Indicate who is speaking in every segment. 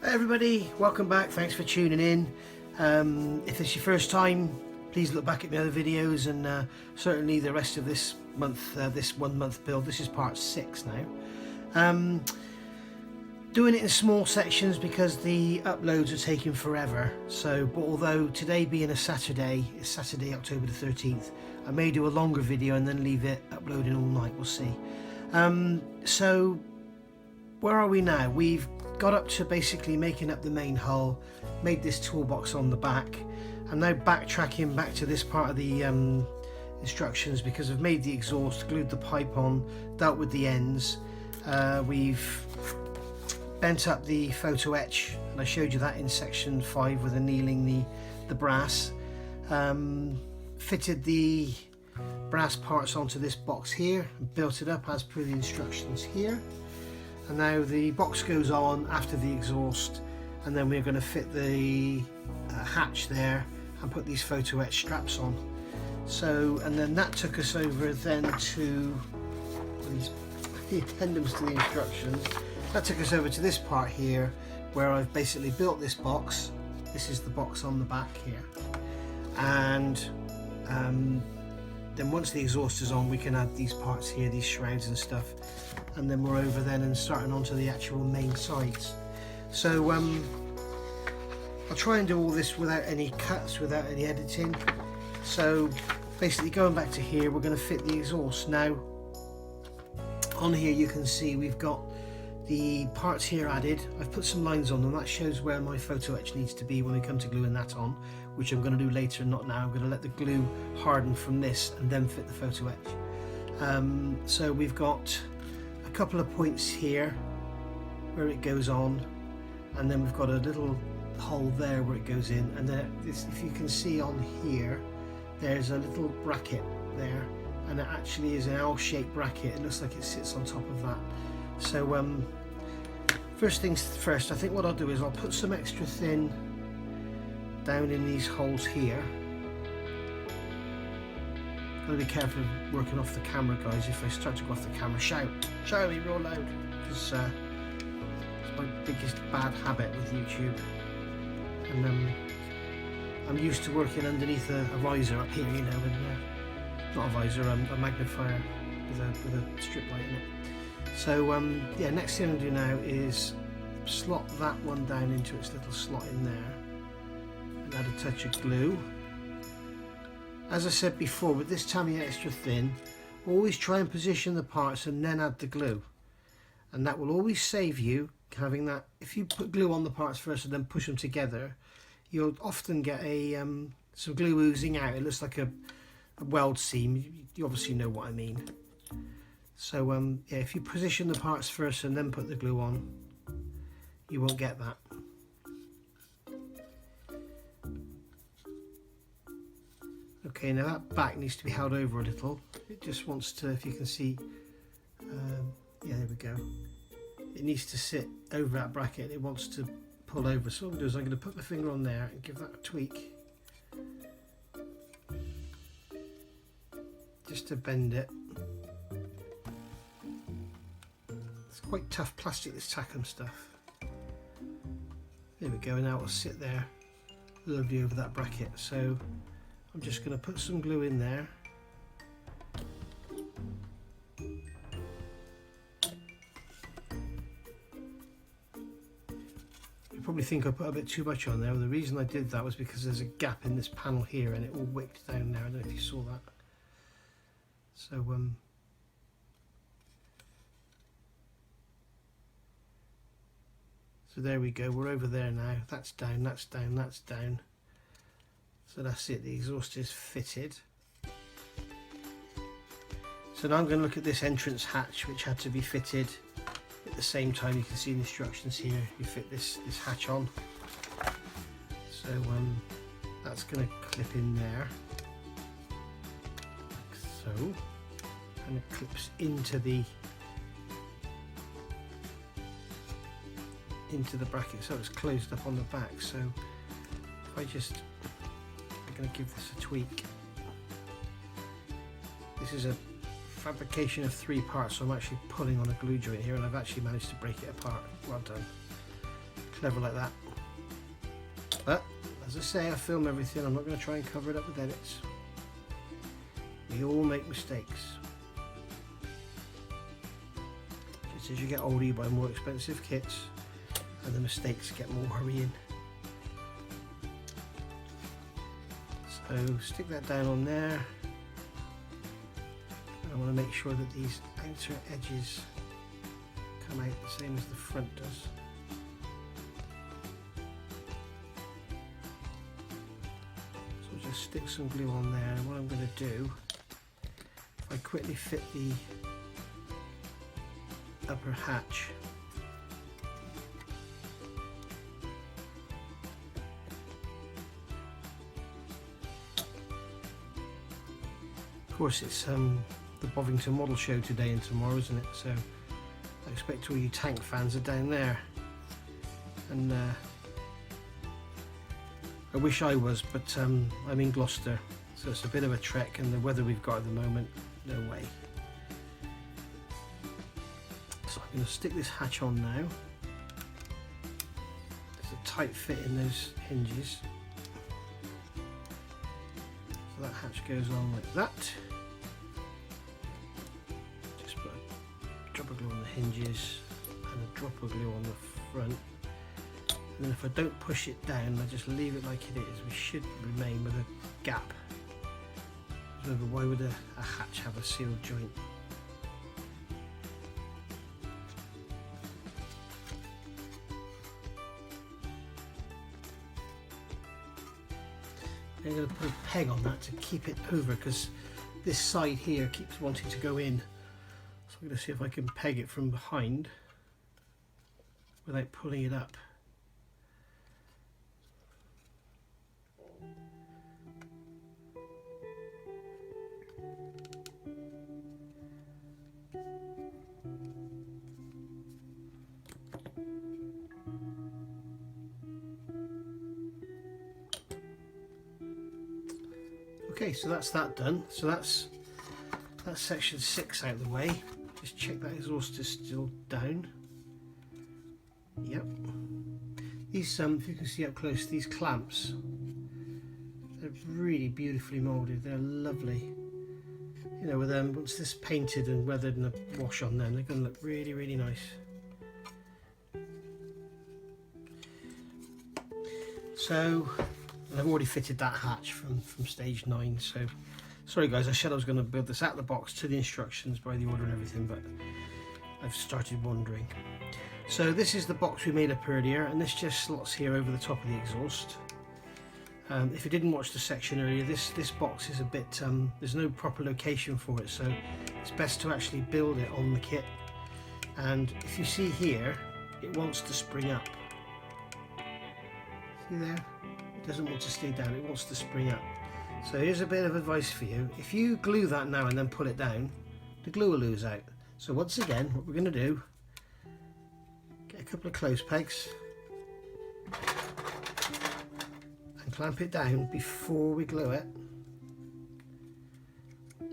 Speaker 1: Hey everybody, welcome back, thanks for tuning in. If it's your first time, please look back at my other videos and certainly the rest of this month, this 1 month build. This is part 6 now. Doing it in small sections because the uploads are taking forever. But although today being a Saturday, it's Saturday October the 13th, I may do a longer video and then leave it uploading all night, we'll see. So where are we now? We've got up to basically making up the main hull, made this toolbox on the back. I'm now backtracking back to this part of the instructions because I've made the exhaust, glued the pipe on, dealt with the ends. We've bent up the photo etch, and I showed you that in section 5 with annealing the brass. Fitted the brass parts onto this box here, built it up as per the instructions here. And now the box goes on after the exhaust, and then we're going to fit the hatch there and put these photo etch straps on. So, and then that took us over then to the addendums to the instructions. That took us over to this part here where I've basically built this box. This is the box on the back here, and then once the exhaust is on we can add these parts here, these shrouds and stuff, and then we're over then and starting onto the actual main sides. So I'll try and do all this without any cuts, without any editing. So basically going back to here, we're going to fit the exhaust. Now on here you can see we've got the parts here added. I've put some lines on them, that shows where my photo etch needs to be when we come to gluing that on, which I'm going to do later and not now. I'm going to let the glue harden from this and then fit the photo etch. So we've got a couple of points here where it goes on, and then we've got a little hole there where it goes in, and then if you can see on here there's a little bracket there, and it actually is an L-shaped bracket. It looks like it sits on top of that. So first things first, I think what I'll do is I'll put some extra thin down in these holes here. Gotta be careful working off the camera, guys. If I start to go off the camera, shout at me real loud, because it's my biggest bad habit with YouTube. And I'm used to working underneath a visor up here, you know, and not a visor, a magnifier with a strip light in it. So yeah, next thing I'm going to do now is slot that one down into its little slot in there and add a touch of glue. As I said before, with this Tamiya extra thin, always try and position the parts and then add the glue, and that will always save you having that. If you put glue on the parts first and then push them together, you'll often get a some glue oozing out. It looks like a weld seam. You obviously know what I mean. So yeah, if you position the parts first and then put the glue on, you won't get that. Okay, now that back needs to be held over a little. It just wants to, if you can see, yeah, there we go. It needs to sit over that bracket. It wants to pull over. So what I'm going to do is I'm going to put my finger on there and give that a tweak, just to bend it. It's quite tough plastic, this Takom stuff. There we go, and now it'll sit there lovely over that bracket. So I'm just going to put some glue in there. You probably think I put a bit too much on there. Well, the reason I did that was because there's a gap in this panel here and it all wicked down there. I don't know if you saw that. So so there we go, we're over there now. That's down, that's down, that's down. So that's it, the exhaust is fitted. So now I'm going to look at this entrance hatch, which had to be fitted at the same time. You can see the instructions here. You fit this hatch on. So that's going to clip in there, like so, and it clips into the bracket, so it's closed up on the back. So if I'm going to give this a tweak. This is a fabrication of 3 parts, so I'm actually pulling on a glue joint here, and I've actually managed to break it apart. Well done. clever like that. But as I say, I film everything. I'm not going to try and cover it up with edits. We all make mistakes. Just as you get older, you buy more expensive kits, and the mistakes get more worrying. So stick that down on there. I want to make sure that these outer edges come out the same as the front does. So I'll just stick some glue on there, and what I'm going to do, if I quickly fit the upper hatch, of course it's the Bovington Model Show today and tomorrow, isn't it? So I expect all you tank fans are down there, and I wish I was, but I'm in Gloucester, so it's a bit of a trek, and the weather we've got at the moment, no way. So I'm going to stick this hatch on now. There's a tight fit in those hinges, so that hatch goes on like that. Drop of glue on the hinges and a drop of glue on the front, and then if I don't push it down, I just leave it like it is, we should remain with a gap. Remember, why would a hatch have a sealed joint? I'm going to put a peg on that to keep it over, because this side here keeps wanting to go in. I'm going to see if I can peg it from behind without pulling it up. Okay, so that's that done. So that's section 6 out of the way. Just check that exhaust is still down. Yep. These, if you can see up close, these clamps, they're really beautifully moulded. They're lovely. You know, with once this painted and weathered and a wash on them, they're going to look really, really nice. So, I've already fitted that hatch from stage 9. So. Sorry guys, I said I was going to build this out of the box to the instructions by the order and everything, but I've started wandering. So this is the box we made up earlier, and this just slots here over the top of the exhaust. If you didn't watch the section earlier, this box is a bit, there's no proper location for it, so it's best to actually build it on the kit. And if you see here, it wants to spring up. See there? It doesn't want to stay down, it wants to spring up. So here's a bit of advice for you. If you glue that now and then pull it down, the glue will lose out. So once again, what we're going to do, get a couple of close pegs and clamp it down before we glue it.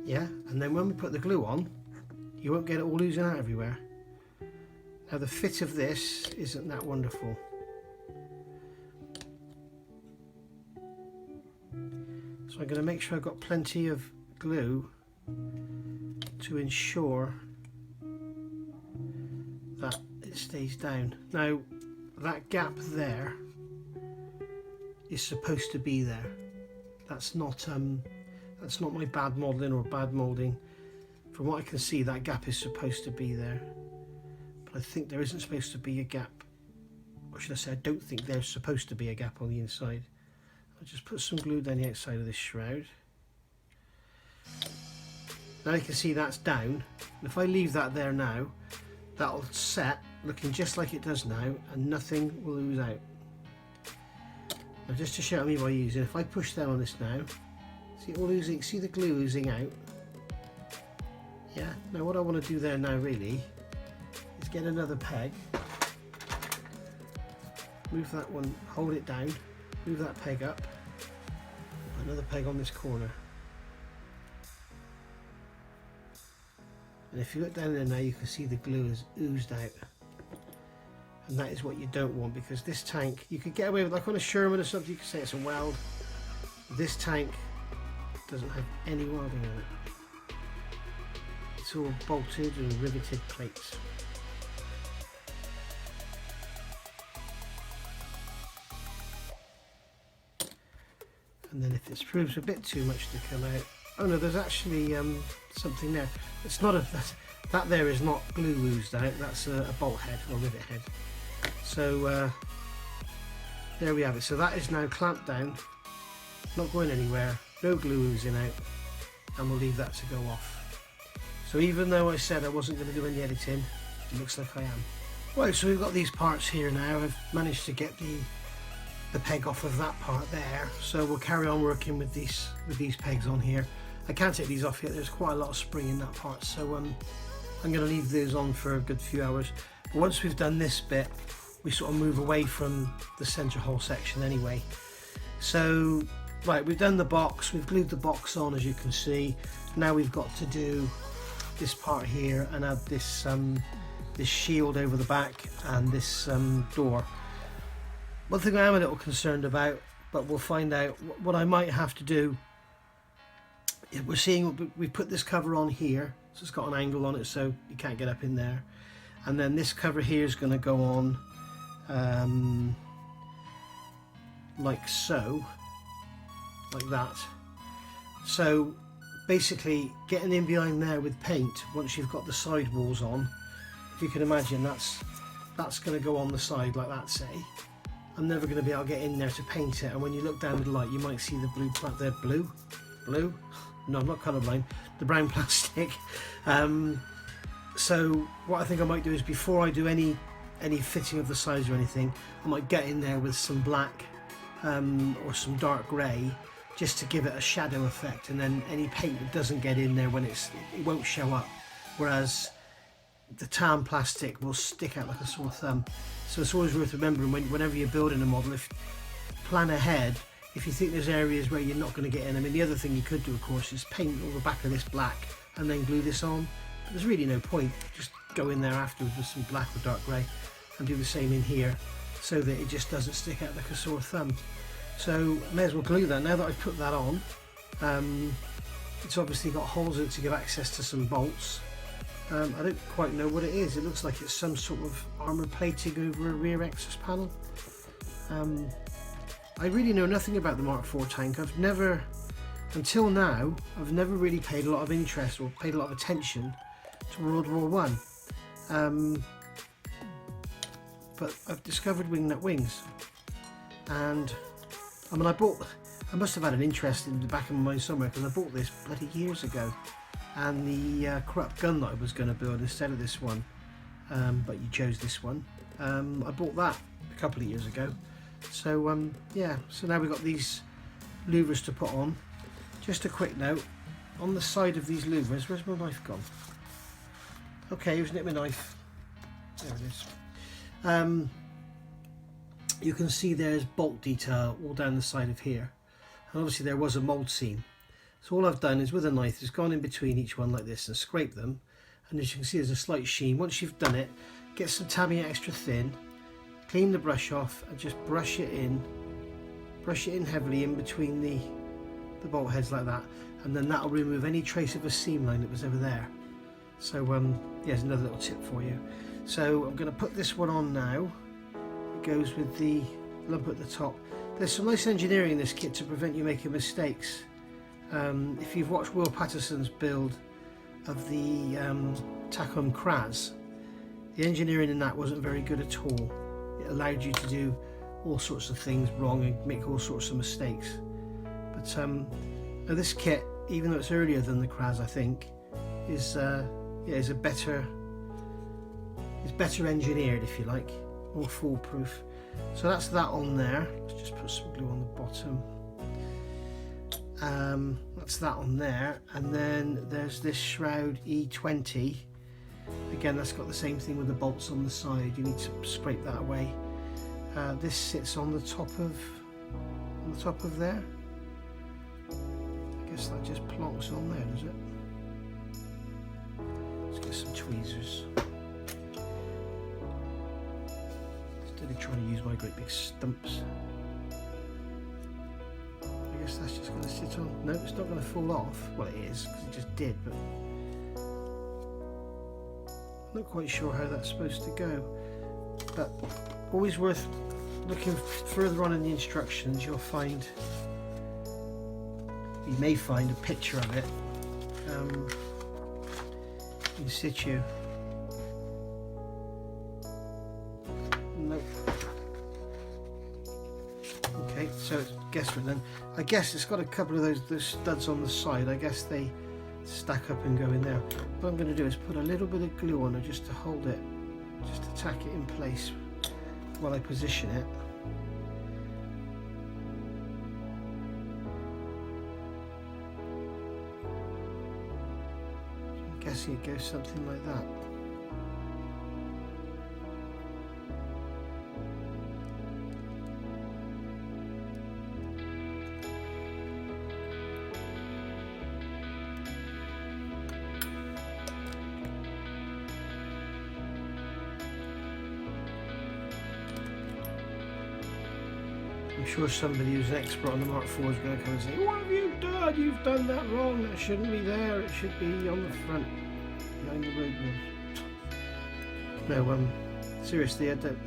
Speaker 1: Yeah, and then when we put the glue on, you won't get it all oozing out everywhere. Now the fit of this isn't that wonderful. So I'm going to make sure I've got plenty of glue to ensure that it stays down. Now that gap there is supposed to be there. That's not my bad modelling or bad moulding. From what I can see, that gap is supposed to be there, but I think there isn't supposed to be a gap, or should I say I don't think there's supposed to be a gap on the inside. I'll just put some glue down the outside of this shroud. Now you can see that's down, and if I leave that there now, that'll set looking just like it does now, and nothing will ooze out. Now just to show me by using, if I push down on this now, see it all oozing, see the glue oozing out? Yeah, now what I want to do there now really is get another peg, move that one, hold it down, move that peg up, another peg on this corner, and if you look down there now you can see the glue has oozed out, and that is what you don't want, because this tank, you could get away with, like on a Sherman or something, you could say it's a weld. This tank doesn't have any welding in it. It's all bolted and riveted plates. And then if it proves a bit too much to come out, oh no, there's actually something there. It's not a, that there is not glue oozed out, that's a bolt head or rivet head. So there we have it. So that is now clamped down, not going anywhere, no glue oozing out, and we'll leave that to go off. So even though I said I wasn't going to do any editing, it looks like I am. Right, so we've got these parts here now. I've managed to get the peg off of that part there, so we'll carry on working with these pegs on here. I can't take these off yet, there's quite a lot of spring in that part, so I'm going to leave those on for a good few hours. But once we've done this bit, we sort of move away from the centre hole section anyway. So right, we've done the box, we've glued the box on, as you can see. Now we've got to do this part here and add this this shield over the back and this door. One thing I am a little concerned about, but we'll find out what I might have to do. We're seeing we put this cover on here, so it's got an angle on it, so you can't get up in there. And then this cover here is going to go on like so, like that. So basically, getting in behind there with paint, once you've got the side walls on, if you can imagine, that's going to go on the side like that, say. I'm never going to be able to get in there to paint it, and when you look down with the light you might see the blue no, I'm not colourblind, the brown plastic. So what I think I might do is, before I do any fitting of the sides or anything, I might get in there with some black or some dark grey, just to give it a shadow effect, and then any paint that doesn't get in there, when it won't show up, whereas the tan plastic will stick out like a sore thumb. So it's always worth remembering, whenever you're building a model, plan ahead. If you think there's areas where you're not going to get in, I mean, the other thing you could do, of course, is paint all the back of this black and then glue this on. But there's really no point. Just go in there afterwards with some black or dark grey and do the same in here, so that it just doesn't stick out like a sore thumb. So I may as well glue that. Now that I've put that on, it's obviously got holes in it to give access to some bolts. I don't quite know what it is. It looks like it's some sort of armour plating over a rear exhaust panel. I really know nothing about the Mark IV tank. I've never, until now, I've never really paid a lot of interest or paid a lot of attention to World War I. But I've discovered wingnut wings, and I mean, I must have had an interest in the back of my mind somewhere, because I bought this bloody years ago. And the corrupt gun that I was going to build instead of this one, but you chose this one, I bought that a couple of years ago. So yeah, so now we've got these louvers to put on. Just a quick note, on the side of these louvers, where's my knife gone? Okay, who's nicked my knife? There it is. You can see there's bolt detail all down the side of here, and obviously there was a mould seam. So all I've done is, with a knife, is gone in between each one like this and scraped them, and as you can see there's a slight sheen. Once you've done it, get some tabbing extra thin, clean the brush off and just brush it in heavily in between the bolt heads like that, and then that'll remove any trace of a seam line that was ever there. So yeah, here's another little tip for you. So I'm going to put this one on now. It goes with the lump at the top. There's some nice engineering in this kit to prevent you making mistakes. If you've watched Will Patterson's build of the Takom Kraz, the engineering in that wasn't very good at all. It allowed you to do all sorts of things wrong and make all sorts of mistakes. But now this kit, even though it's earlier than the Kraz, I think, is better engineered, if you like, more foolproof. So that's that on there. Let's just put some glue on the bottom. That's that on there, and then there's this shroud E20. Again, that's got the same thing with the bolts on the side. You need to scrape that away. This sits on the top of there. I guess that just plonks on there, does it? Let's get some tweezers. instead of trying to use my great big stumps. I guess that's just going to sit on. No, it's not going to fall off. Well, it is, because it just did, but I'm not quite sure how that's supposed to go. But always worth looking further on in the instructions. You may find a picture of it in situ. Nope. Okay, so it's guesswork then. I guess it's got a couple of those studs on the side. I guess they stack up and go in there. What I'm going to do is put a little bit of glue on it just to hold it, just to tack it in place while I position it. So I'm guessing it goes something like that. I'm sure somebody who's an expert on the Mark IV is going to come and say, "What have you done? You've done that wrong. That shouldn't be there. It should be on the front, behind the road wheels." No, seriously, I don't.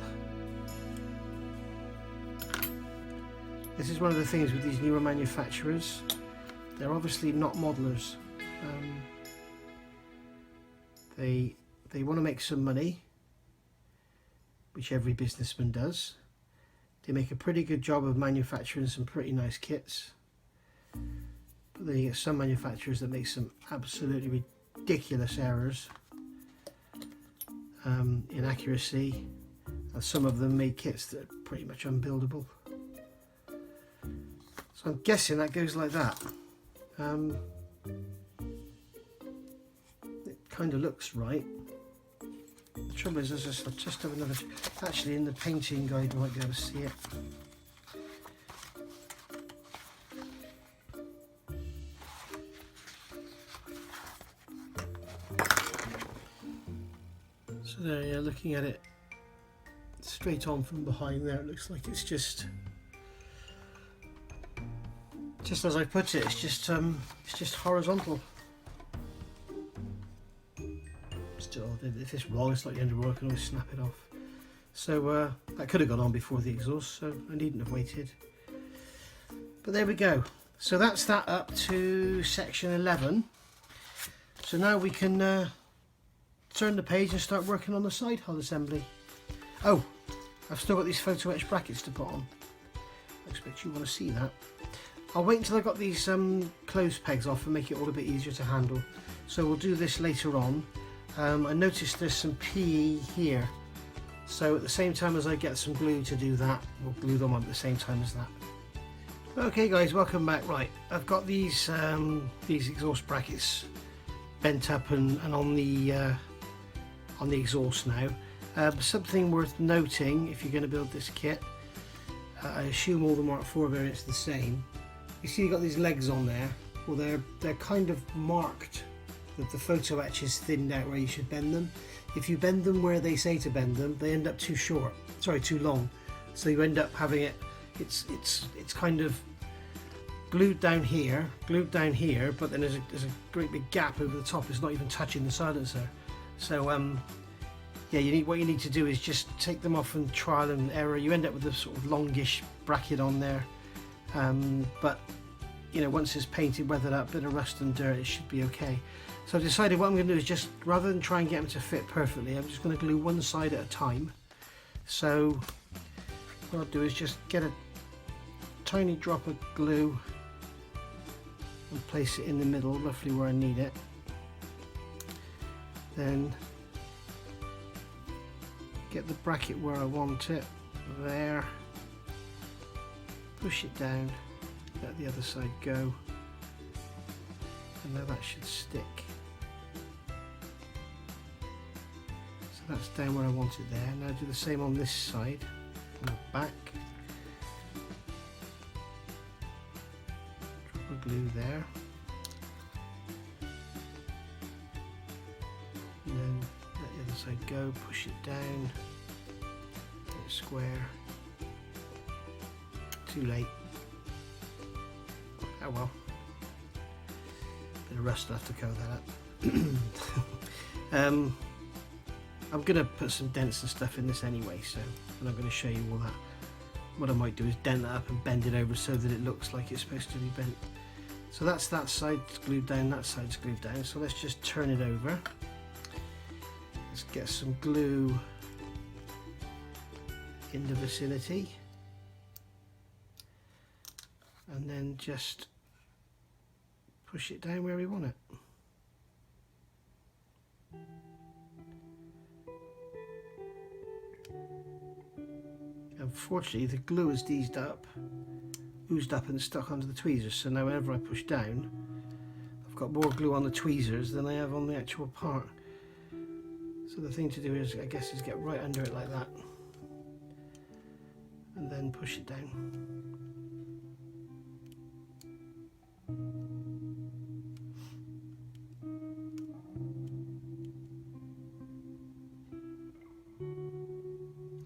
Speaker 1: This is one of the things with these newer manufacturers. They're obviously not modelers. They want to make some money, which every businessman does. They make a pretty good job of manufacturing some pretty nice kits, but then you get some manufacturers that make some absolutely ridiculous errors in accuracy, and some of them make kits that are pretty much unbuildable. So I'm guessing that goes like that. It kind of looks right. The trouble is, I'll just have another. Actually, in the painting guide, you might be able to see it. So there, yeah, looking at it straight on from behind there, it looks like it's just as I put it. It's just horizontal. Still, if it's wrong, it's like the end of the world. I can always snap it off. So that could have gone on before the exhaust, so I needn't have waited. But there we go. So that's that up to section 11. So now we can turn the page and start working on the side hull assembly. Oh, I've still got these photo etch brackets to put on. I expect you want to see that. I'll wait until I've got these clothes pegs off and make it all a bit easier to handle. So we'll do this later on. I noticed there's some PE here, so at the same time as I get some glue to do that, we'll glue them on at the same time as that. Okay guys, welcome back. Right, I've got these exhaust brackets bent up and on the exhaust now. Something worth noting if you're going to build this kit, I assume all the Mark IV variants are the same. You see you've got these legs on there. Well, they're kind of marked. The photo etch is thinned out where you should bend them. If you bend them where they say to bend them, they end up too long. So you end up having it's kind of glued down here, but then there's a great big gap over the top. It's not even touching the silencer. So yeah, what you need to do is just take them off and trial and error. You end up with a sort of longish bracket on there, but you know, once it's painted, weathered up, bit of rust and dirt, it should be okay. So I've decided what I'm going to do is just, rather than try and get them to fit perfectly, I'm just going to glue one side at a time. So what I'll do is just get a tiny drop of glue and place it in the middle, roughly where I need it. Then get the bracket where I want it, there, push it down, let the other side go, and now that should stick. So that's down where I want it there. Now do the same on this side, on the back. Drop a glue there. And then let the other side go, push it down, let it square. Too late. Oh well. Bit of rust, I'll have to cover that up. I'm going to put some dents and stuff in this anyway, so and I'm going to show you all that. What I might do is dent it up and bend it over so that it looks like it's supposed to be bent. So that's that side glued down, that side's glued down. So let's just turn it over. Let's get some glue in the vicinity. And then just push it down where we want it. Unfortunately, the glue has oozed up and stuck onto the tweezers, so now whenever I push down, I've got more glue on the tweezers than I have on the actual part. So the thing to do is, I guess, is get right under it like that and then push it down.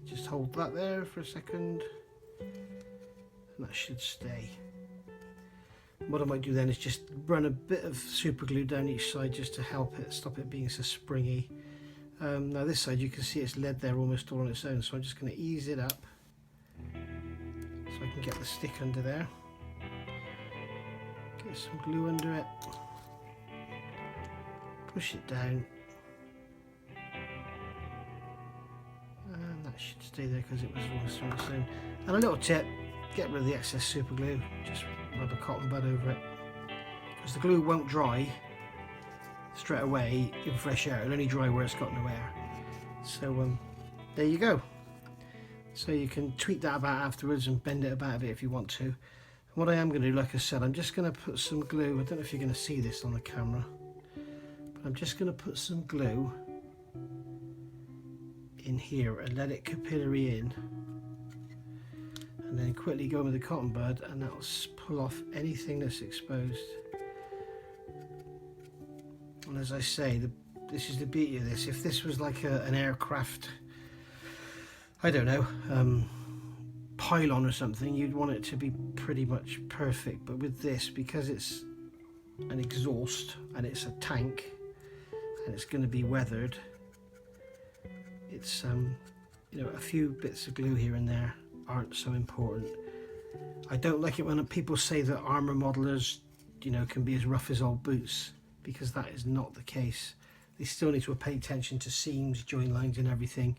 Speaker 1: Just hold that there for a second and that should stay. What I might do then is just run a bit of super glue down each side just to help it, stop it being so springy. Now this side you can see it's lead there almost all on its own, so I'm just going to ease it up so I can get the stick under there. Get some glue under it, push it down, and that should stay there because it was almost on its own. And a little tip, get rid of the excess super glue, just rub a cotton bud over it, because the glue won't dry straight away in fresh air. It'll only dry where it's got no air. So there you go. So you can tweak that about afterwards and bend it about a bit if you want to. And what I am going to do, like I said, I'm just going to put some glue. I don't know if you're going to see this on the camera, but I'm just going to put some glue in here and let it capillary in, and then quickly go in with the cotton bud, and that'll pull off anything that's exposed. And as I say, this is the beauty of this. If this was like an aircraft, I don't know, pylon or something, you'd want it to be pretty much perfect. But with this, because it's an exhaust and it's a tank and it's going to be weathered, it's you know, a few bits of glue here and there aren't so important. I don't like it when people say that armour modelers, you know, can be as rough as old boots, because that is not the case. They still need to pay attention to seams, join lines and everything.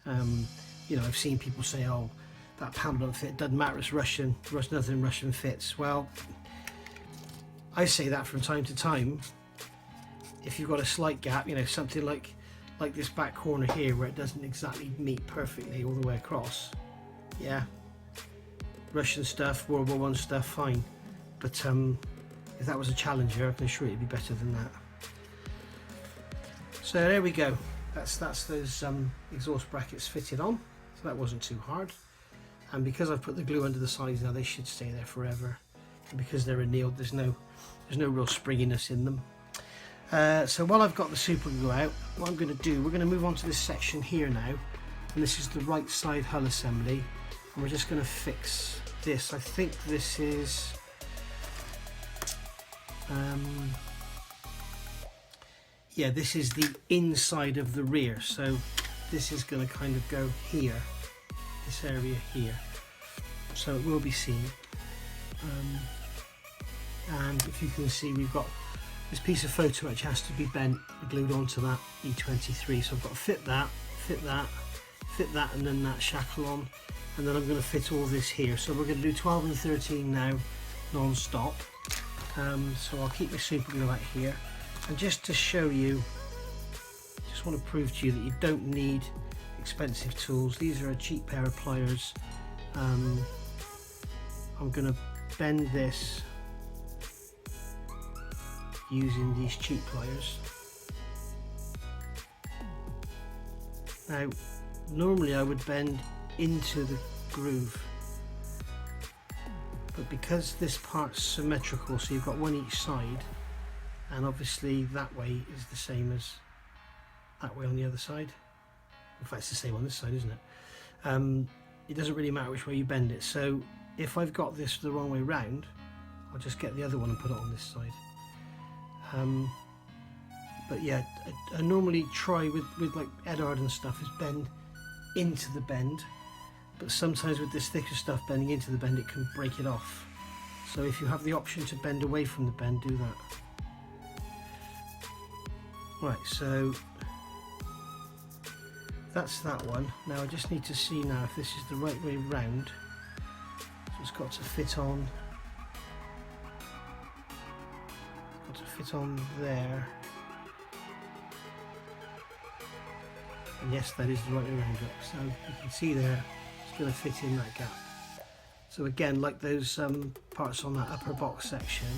Speaker 1: You know, I've seen people say, oh, that panel don't fit, doesn't matter, it's Russian, there's nothing Russian fits. Well, I say that from time to time. If you've got a slight gap, you know, something like this back corner here where it doesn't exactly meet perfectly all the way across, yeah, Russian stuff, World War I stuff, fine. But if that was a Challenger, I can assure you it'd be better than that. So there we go. That's those exhaust brackets fitted on. So that wasn't too hard. And because I've put the glue under the sides now, they should stay there forever. And because they're annealed, there's no real springiness in them. So while I've got the super glue out, what I'm going to do, we're going to move on to this section here now. And this is the right side hull assembly. And we're just going to fix this. I think this is yeah, this is the inside of the rear, so this is going to kind of go here, this area here, so it will be seen. And if you can see, we've got this piece of photo which has to be bent and glued onto that E23, so I've got to fit that, and then that shackle on, and then I'm going to fit all this here. So we're going to do 12 and 13 now, non-stop. So I'll keep my super glue out here, and just to show you, just want to prove to you that you don't need expensive tools. These are a cheap pair of pliers. I'm going to bend this using these cheap pliers. Now normally I would bend into the groove, but because this part's symmetrical, so you've got one each side, and obviously that way is the same as that way on the other side. In fact, it's the same on this side, isn't it? it doesn't really matter which way you bend it. So if I've got this the wrong way round, I'll just get the other one and put it on this side. But yeah, I normally try with like Edard and stuff is bend into the bend, but sometimes with this thicker stuff bending into the bend it can break it off. So if you have the option to bend away from the bend, do that. Right, so that's that one. Now I just need to see now if this is the right way round. So it's got to fit on. Got to fit on there. And yes, that is the right way round up. So you can see there, it's going to fit in that gap. So again, like those parts on that upper box section,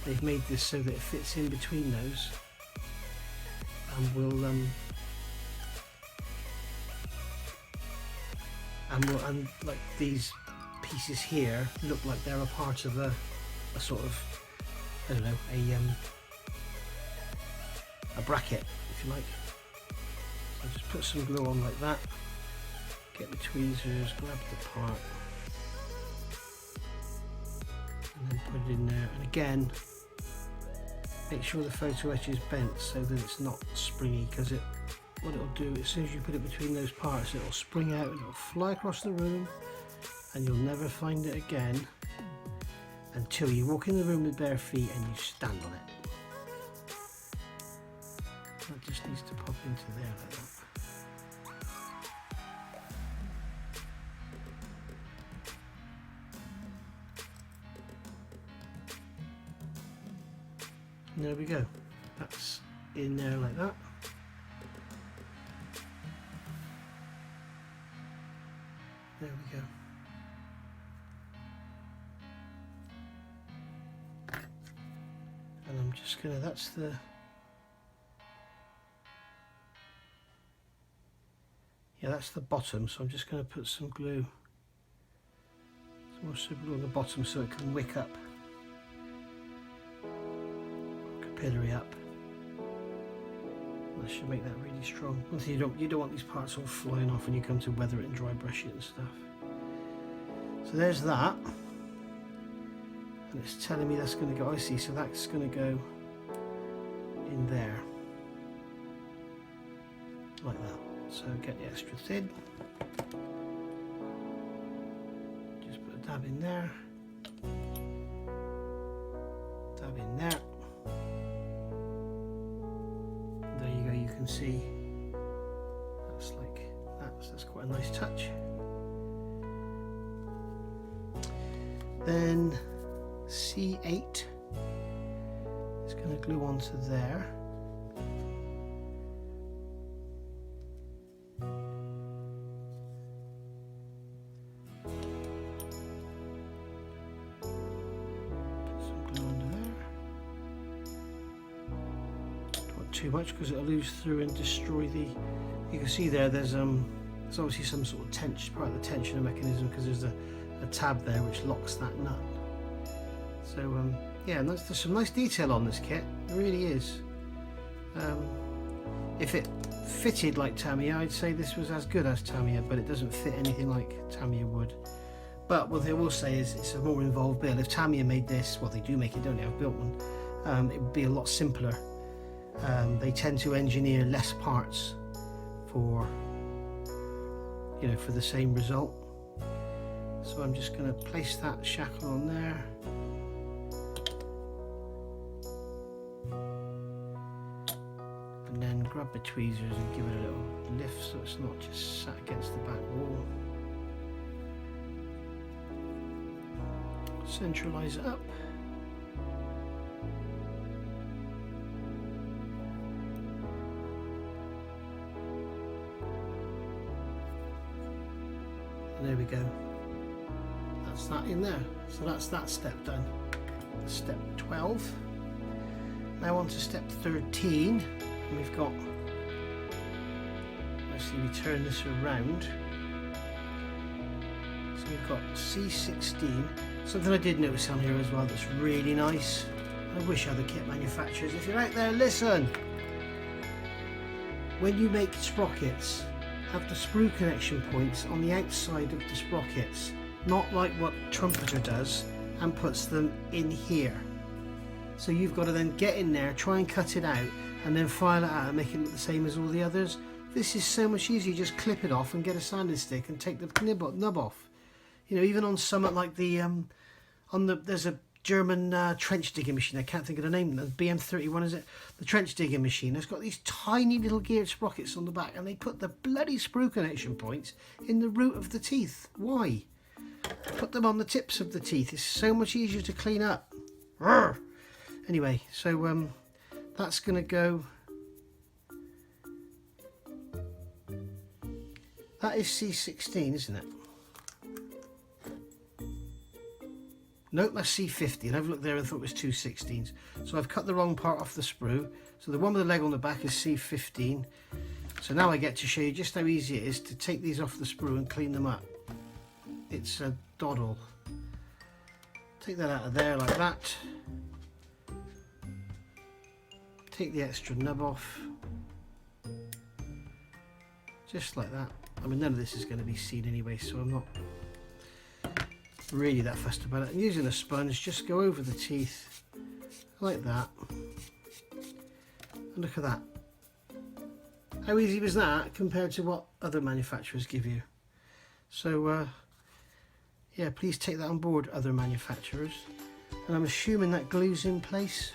Speaker 1: they've made this so that it fits in between those, and like these pieces here look like they're a part of a sort of, I don't know, a bracket, if you like. So just put some glue on like that, get the tweezers, grab the part, and then put it in there. And again, make sure the photo etch is bent so that it's not springy, because what it'll do, as soon as you put it between those parts, it'll spring out and it'll fly across the room, and you'll never find it again until you walk in the room with bare feet and you stand on it. That just needs to pop into there like that. And there we go. That's in there like that. There we go. And I'm just gonna, that's the, yeah, that's the bottom, so I'm just going to put some glue, some more super glue on the bottom so it can wick up, capillary up. That should make that really strong. One thing you don't want these parts all flying off when you come to weather it and dry brush it and stuff. So there's that, and it's telling me that's going to go, I see, so that's going to go in there, like that. So get the extra thin, just put a dab in there, dab in there. There you go, you can see that's like that, so that's quite a nice touch. Then C8 is going to glue onto there. Too much because it'll lose through and destroy the, you can see there's obviously some sort of tension, part of the tensioner mechanism, because there's a tab there which locks that nut. So yeah, and there's some nice detail on this kit, it really is. If it fitted like Tamiya, I'd say this was as good as Tamiya, but it doesn't fit anything like Tamiya would. But what they will say is it's a more involved build. If Tamiya made this, well, they do make it, don't they? I've built one. It would be a lot simpler. They tend to engineer less parts for, you know, for the same result. So I'm just going to place that shackle on there. And then grab the tweezers and give it a little lift so it's not just sat against the back wall. Centralize it up. There we go, that's that in there. So that's that step done. Step 12. Now on to step 13. And we've got, actually we turn this around. So we've got C16. Something I did notice on here as well that's really nice. I wish other kit manufacturers, if you're out there, listen. When you make sprockets, have the sprue connection points on the outside of the sprockets, not like what Trumpeter does and puts them in here. So you've got to then get in there, try and cut it out, and then file it out and make it look the same as all the others. This is so much easier. You just clip it off and get a sanding stick and take the nub off. You know, even on something like the there's a German trench digging machine. I can't think of the name. The BM31, is it? The trench digging machine. It's got these tiny little geared sprockets on the back, and they put the bloody sprue connection points in the root of the teeth. Why? Put them on the tips of the teeth. It's so much easier to clean up. Urgh. Anyway, so that's going to go. That is C16, isn't it? Nope, that's C50, and I've looked there and thought it was two 16s. So I've cut the wrong part off the sprue. So the one with the leg on the back is C15. So now I get to show you just how easy it is to take these off the sprue and clean them up. It's a doddle. Take that out of there like that. Take the extra nub off. Just like that. I mean, none of this is going to be seen anyway, so I'm not really that fussed about it. And using a sponge, just go over the teeth like that. And look at that. How easy was that compared to what other manufacturers give you? So yeah, please take that on board, other manufacturers. And I'm assuming that glue's in place.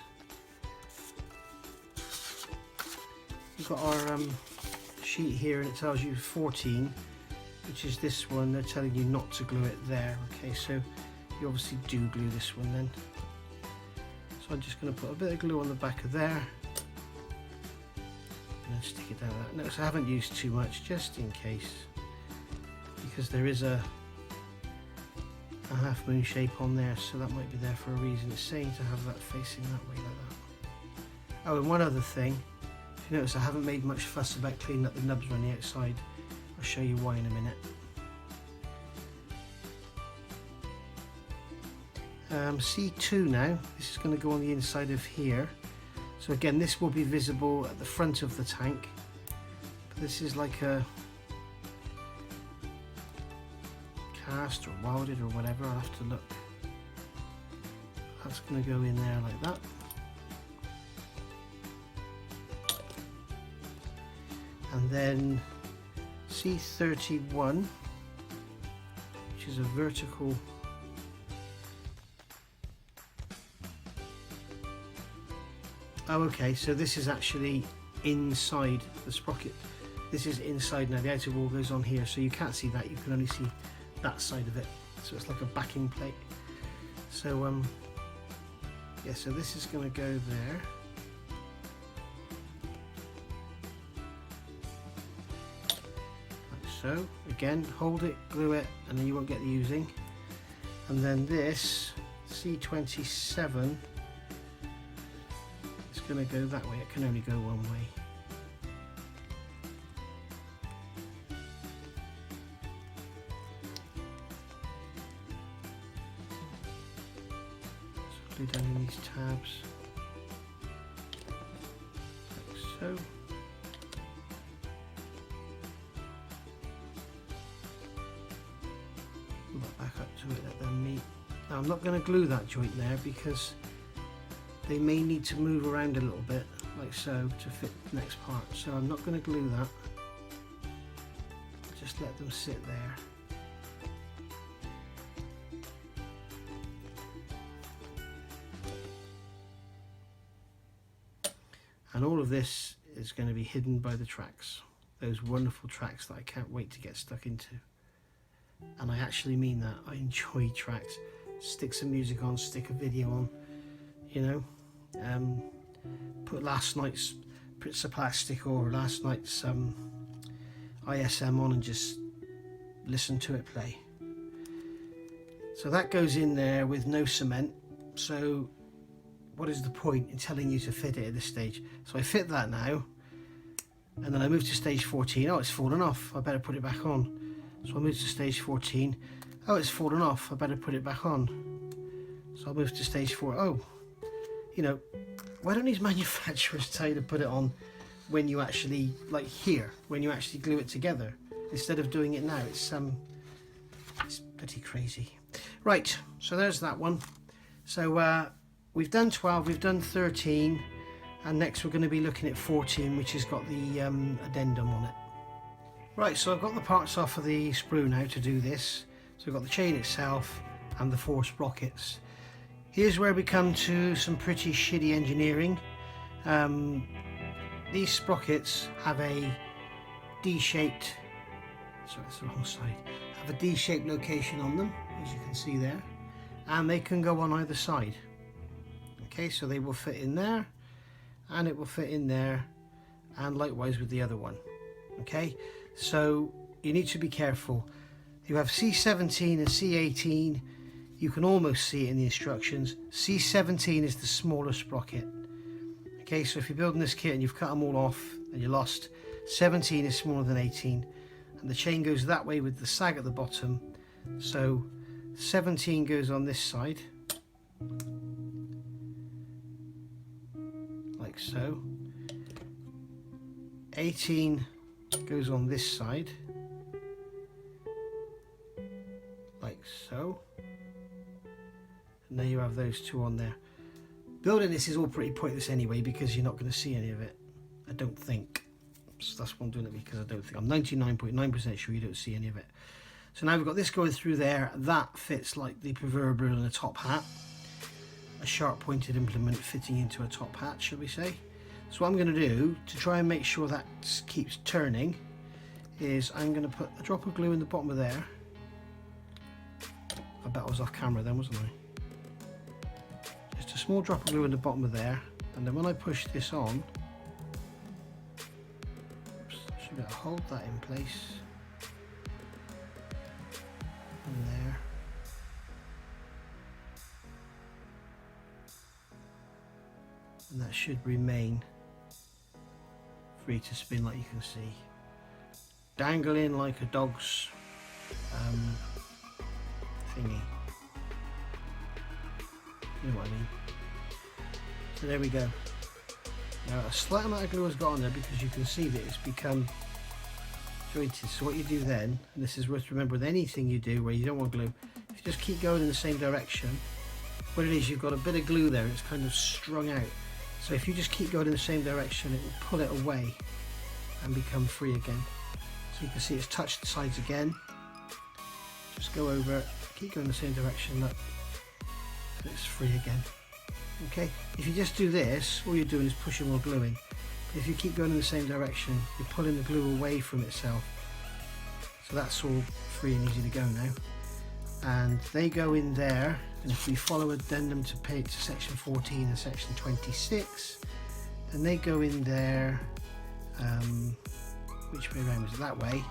Speaker 1: We've got our sheet here, and it tells you 14, which is this one. They're telling you not to glue it there. Okay, so you obviously do glue this one then. So I'm just going to put a bit of glue on the back of there and then stick it down like that. Notice I haven't used too much, just in case, because there is a half moon shape on there, so that might be there for a reason. It's saying to have that facing that way like that. Oh, and one other thing, if you notice I haven't made much fuss about cleaning up the nubs on the outside. I'll show you why in a minute. C2 now, this is going to go on the inside of here. So again, this will be visible at the front of the tank. But this is like a cast or welded or whatever, I'll have to look. That's going to go in there like that. And then C31, which is a vertical oh okay, so this is actually inside the sprocket. This is inside now, the outer wall goes on here, so you can't see that, you can only see that side of it, so it's like a backing plate. So yeah, so this is going to go there. So again, hold it, glue it, and then you won't get the using. And then this C27 is going to go that way. It can only go one way. So glue down in these tabs, like so. Back up to it, let them meet. Now I'm not going to glue that joint there because they may need to move around a little bit like so to fit the next part, so I'm not going to glue that, just let them sit there. And all of this is going to be hidden by the tracks, those wonderful tracks that I can't wait to get stuck into. And I actually mean that. I enjoy tracks. Stick some music on, stick a video on, you know, put last night's Prince of Plastic or last night's ISM on and just listen to it play. So that goes in there with no cement, so what is the point in telling you to fit it at this stage? So I fit that now, and then I move to stage 14. Oh, it's fallen off, I better put it back on. So I'll move to stage 14. Oh, it's fallen off, I better put it back on. So I'll move to stage 4. Oh, you know, why don't these manufacturers tell you to put it on when you actually, like here, when you actually glue it together? instead of doing it now. It's pretty crazy. Right, so there's that one. So we've done 12, we've done 13, and next we're going to be looking at 14, which has got the addendum on it. Right, so I've got the parts off of the sprue now to do this. So I've got the chain itself and the 4 sprockets. Here's where we come to some pretty shitty engineering. These sprockets have a D-shaped, sorry, it's the wrong side, have a D-shaped location on them, as you can see there, and they can go on either side. Okay, so they will fit in there, and it will fit in there, and likewise with the other one. Okay, so you need to be careful. You have C17 and C18. You can almost see it in the instructions. C17 is the smaller sprocket. Okay, so if you're building this kit and you've cut them all off and you're lost, 17 is smaller than 18, and the chain goes that way with the sag at the bottom. So 17 goes on this side, like so. 18 goes on this side, like so. And there you have those two on there. Building this is all pretty pointless anyway, because you're not going to see any of it, I don't think. So that's why I'm doing it, because I don't think, I'm 99.9% sure you don't see any of it. So now we've got this going through there. That fits like the proverbial in a top hat, a sharp pointed implement fitting into a top hat, shall we say. So what I'm going to do to try and make sure that keeps turning is I'm going to put a drop of glue in the bottom of there. I bet I was off camera then, wasn't I? Just a small drop of glue in the bottom of there, and then when I push this on, I should be able to hold that in place. And there. And that should remain free to spin, like you can see. Dangling like a dog's thingy. You know what I mean? So there we go. Now a slight amount of glue has got on there because you can see that it's become jointed. So what you do then, and this is worth remembering with anything you do where you don't want glue, if you just keep going in the same direction, what it is, you've got a bit of glue there, it's kind of strung out. So if you just keep going in the same direction, it will pull it away and become free again. So you can see it's touched the sides again. Just go over, keep going in the same direction, look, and it's free again. Okay, if you just do this, all you're doing is pushing more glue in. But if you keep going in the same direction, you're pulling the glue away from itself. So that's all free and easy to go now. And they go in there, and if we follow addendum to page to section 14 and section 26, then they go in there, which way around is it? That way,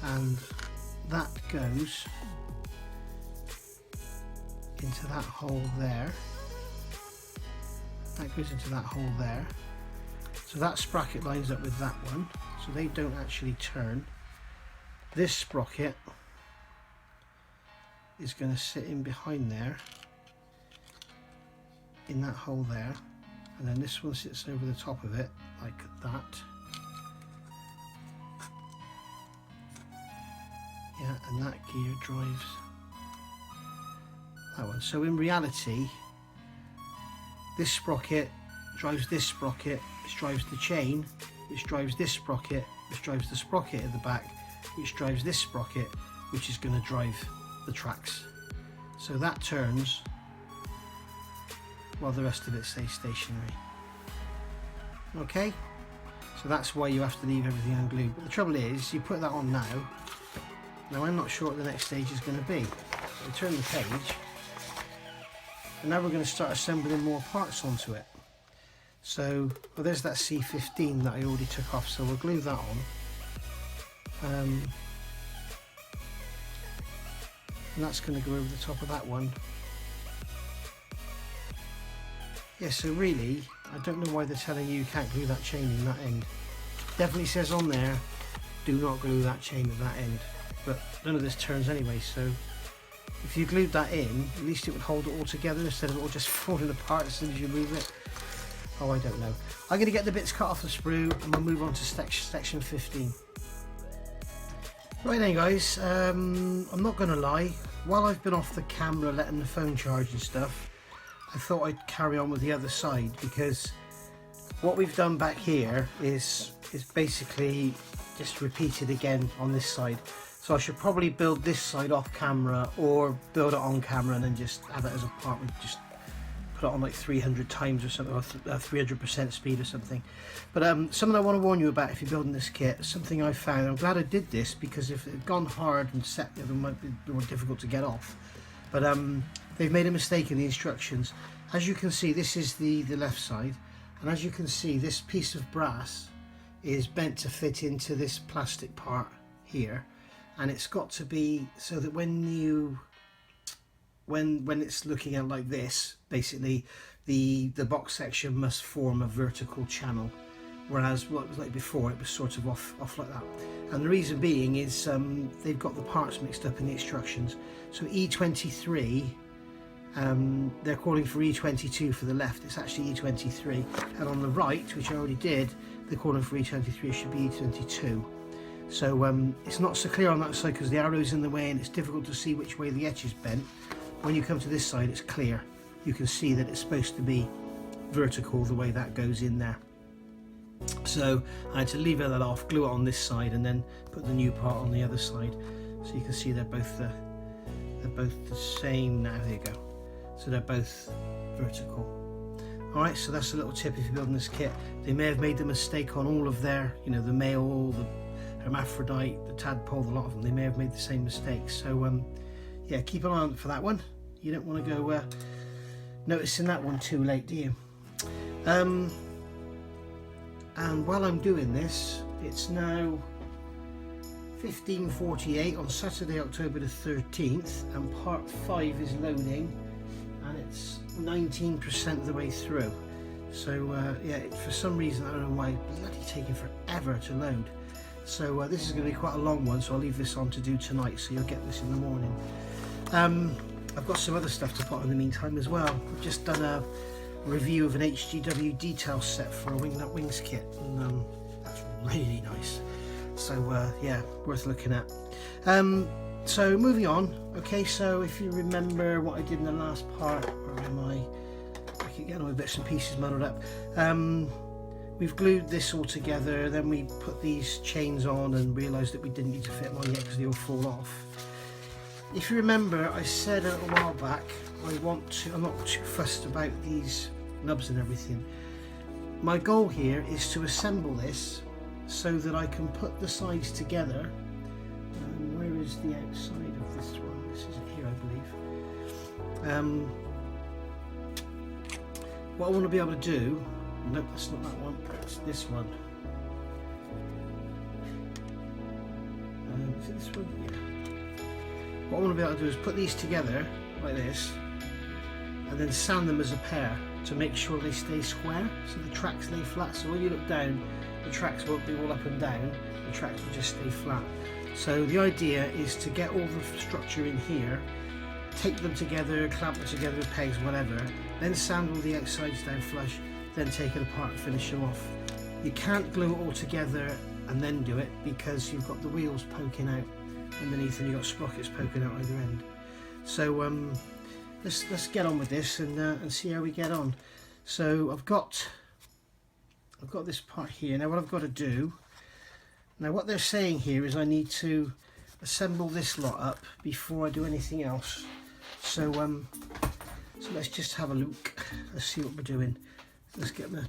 Speaker 1: and that goes into that hole there. That goes into that hole there. So that sprocket lines up with that one, so they don't actually turn. This sprocket is going to sit in behind there, in that hole there, and then this one sits over the top of it like that. Yeah, and that gear drives that one. So in reality, this sprocket drives this sprocket, which drives the chain, which drives this sprocket, which drives the sprocket at the back, which drives this sprocket, which is going to drive the tracks. So that turns while the rest of it stays stationary. Okay, so that's why you have to leave everything unglued. But the trouble is, you put that on now. Now I'm not sure what the next stage is going to be. So we turn the page, and now we're going to start assembling more parts onto it. So, well, there's that C15 that I already took off, so we'll glue that on. And that's going to go over the top of that one. Yeah, so really, I don't know why they're telling you can't glue that chain in that end. Definitely says on there, do not glue that chain at that end. But none of this turns anyway, so if you glued that in, at least it would hold it all together instead of it all just falling apart as soon as you move it. Oh, I don't know. I'm going to get the bits cut off the sprue and we'll move on to section 15. Right then guys, I'm not going to lie, while I've been off the camera letting the phone charge and stuff, I thought I'd carry on with the other side, because what we've done back here is basically just repeated again on this side. So I should probably build this side off camera or build it on camera and then just have it as a part. We just put it on like 300 times or something, or 300% speed or something. But something I want to warn you about if you're building this kit, something I found, I'm glad I did this, because if it had gone hard and set, it might be more difficult to get off. But they've made a mistake in the instructions. As you can see, this is the left side, and as you can see, this piece of brass is meant to fit into this plastic part here, and it's got to be so that when it's looking at like this, basically the box section must form a vertical channel, whereas what it was like before, it was sort of off like that. And the reason being is they've got the parts mixed up in the instructions. So E23, they're calling for E22 for the left, it's actually E23, and on the right, which I already did, they're calling for E23, it should be E22. So it's not so clear on that side because the arrow's in the way and it's difficult to see which way the edge is bent. When you come to this side, it's clear. You can see that it's supposed to be vertical the way that goes in there. So I had to lever that off, glue it on this side, and then put the new part on the other side. So you can see they're both the same now. There you go. So they're both vertical. Alright, so that's a little tip if you're building this kit. They may have made the mistake on all of their, you know, the male, the hermaphrodite, the tadpole, a lot of them, they may have made the same mistake. So yeah, keep an eye on for that one. You don't want to go noticing that one too late, do you? And while I'm doing this, it's now 15:48 on Saturday, October the 13th, and part 5 is loading, and it's 19% of the way through. So yeah, for some reason, I don't know why, it's bloody taking forever to load. So this is going to be quite a long one, so I'll leave this on to do tonight, so you'll get this in the morning. I've got some other stuff to put on in the meantime as well. I've just done a review of an HGW detail set for a Wingnut Wings kit, and that's really nice. So yeah, worth looking at. So moving on. Okay, so if you remember what I did in the last part, where am I? I keep getting all the bits and pieces muddled up. We've glued this all together, then we put these chains on and realised that we didn't need to fit them on yet because they all fall off. If you remember, I said a little while back, I'm not too fussed about these nubs and everything. My goal here is to assemble this so that I can put the sides together. Where is the outside of this one? This is it here, I believe. What I want to be able to do, nope, that's not that one, it's this one. Is it this one? Yeah. What I want to be able to do is put these together like this, and then sand them as a pair to make sure they stay square, so the tracks lay flat. So when you look down, the tracks won't be all up and down, the tracks will just stay flat. So the idea is to get all the structure in here, tape them together, clamp them together with pegs, whatever, then sand all the outsides down flush, then take it apart and finish them off. You can't glue it all together and then do it because you've got the wheels poking out underneath and you've got sprockets poking out either end. So let's get on with this and see how we get on. So I've got this part here. Now what I've got to do, now what they're saying here is I need to assemble this lot up before I do anything else. So so let's just have a look. Let's see what we're doing. Let's get my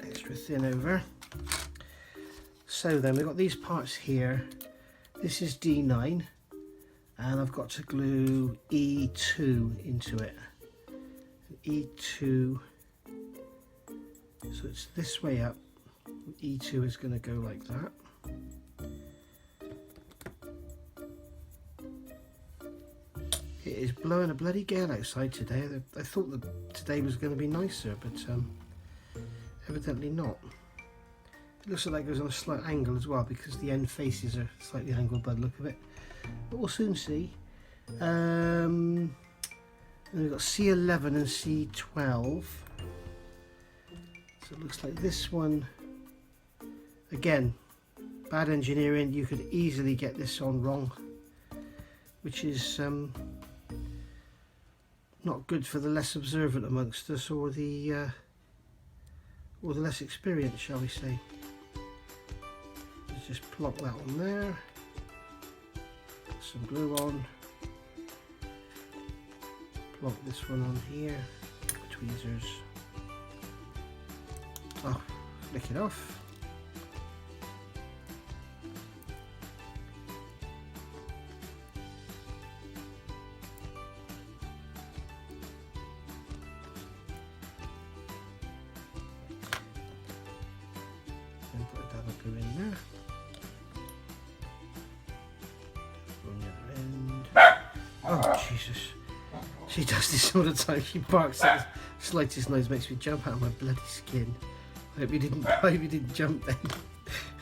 Speaker 1: extra thin over. So then we've got these parts here. This is D9, and I've got to glue E2 into it. E2, so it's this way up. E2 is going to go like that. It is blowing a bloody gale outside today. I thought that today was going to be nicer, but evidently not. It looks like that goes on a slight angle as well because the end faces are slightly angled by the look of it. But we'll soon see. And we've got C11 and C12. So it looks like this one, again, bad engineering, you could easily get this on wrong, which is not good for the less observant amongst us, or the less experienced, shall we say. Let's just plop that on there, put some glue on, plop this one on here, tweezers, oh, flick it off. And put a dab of glue in there. On the other end. Oh Jesus! She does this all the time. She barks at the slightest noise, makes me jump out of my bloody skin. I hope you didn't jump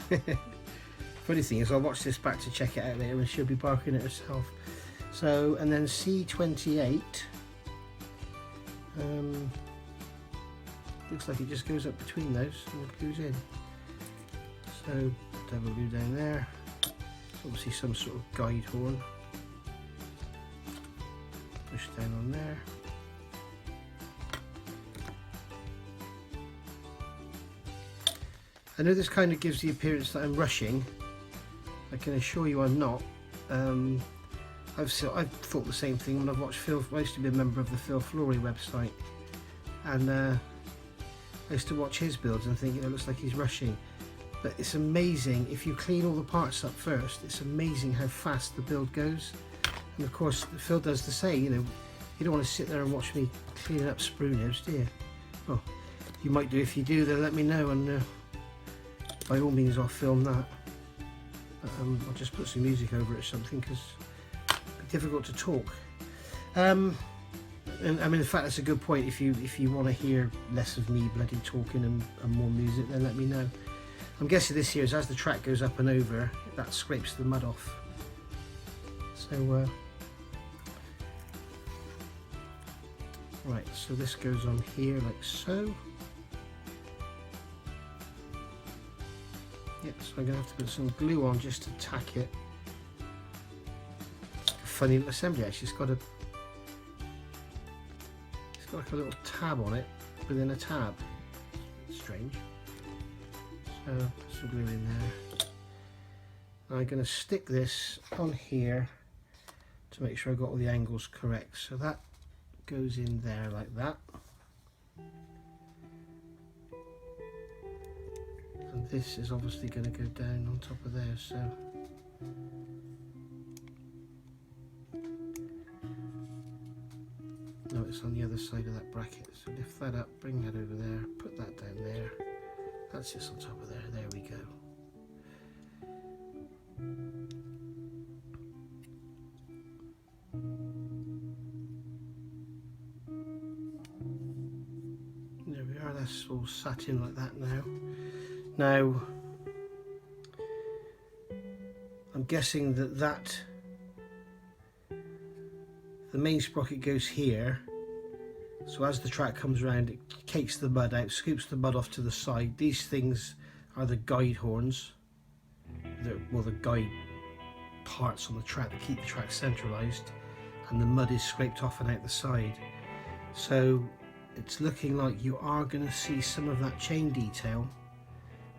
Speaker 1: then. Funny thing is, I'll watch this back to check it out later, and she'll be barking at herself. So, and then C28. Looks like it just goes up between those and glues in. So, double glue down there. Obviously some sort of guide horn. Push down on there. I know this kind of gives the appearance that I'm rushing. I can assure you I'm not. I've thought the same thing when I've watched Phil. I used to be a member of the Phil Flory website, and I used to watch his builds and think, it looks like he's rushing. But it's amazing, if you clean all the parts up first, it's amazing how fast the build goes. And of course, Phil does the same, you don't want to sit there and watch me cleaning up sprue nibs, do you? Well, you might do. If you do, then let me know, and by all means I'll film that. I'll just put some music over it or something, because it's difficult to talk. And I mean, in fact, that's a good point. If you want to hear less of me bloody talking and more music, then let me know. I'm guessing this here is as the track goes up and over, that scrapes the mud off. So right, so this goes on here like so. Yep, so I'm going to have to put some glue on just to tack it. It's a funny little assembly actually. It's got like a little tab on it within a tab. It's strange. So put some glue in there. I'm going to stick this on here to make sure I got all the angles correct. So that goes in there like that. And this is obviously going to go down on top of there, so no, it's on the other side of that bracket. So lift that up, bring that over there, put that down there. That's just on top of there. There we go. There we are. That's all sat in like that now. Now, I'm guessing that the main sprocket goes here, so as the track comes around, it cakes the mud out, scoops the mud off to the side. These things are the guide horns, well, the guide parts on the track that keep the track centralised, and the mud is scraped off and out the side. So it's looking like you are going to see some of that chain detail.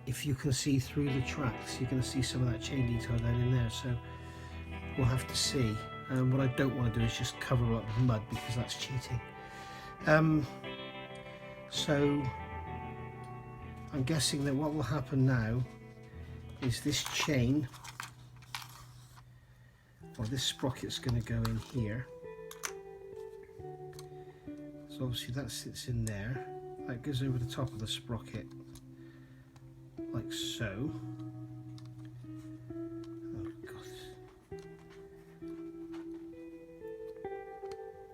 Speaker 1: If you can see through the tracks, you're going to see some of that chain detail down in there, so we'll have to see. What I don't want to do is just cover up with mud, because that's cheating. So I'm guessing that what will happen now is this chain, or this sprocket's going to go in here. So obviously that sits in there. That goes over the top of the sprocket, like so. Oh God.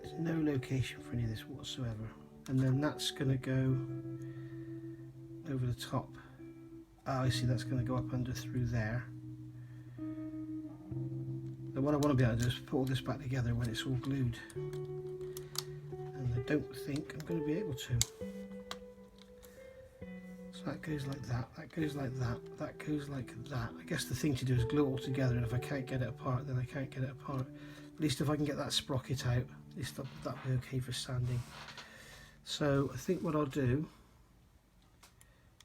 Speaker 1: There's no location for any of this whatsoever. And then that's going to go over the top. Oh, I see, that's going to go up under through there. Now what I want to be able to do is put all this back together when it's all glued. And I don't think I'm going to be able to. So that goes like that, that goes like that, that goes like that. I guess the thing to do is glue it all together, and if I can't get it apart, then I can't get it apart. At least if I can get that sprocket out, at least that'll be okay for sanding. So I think what I'll do,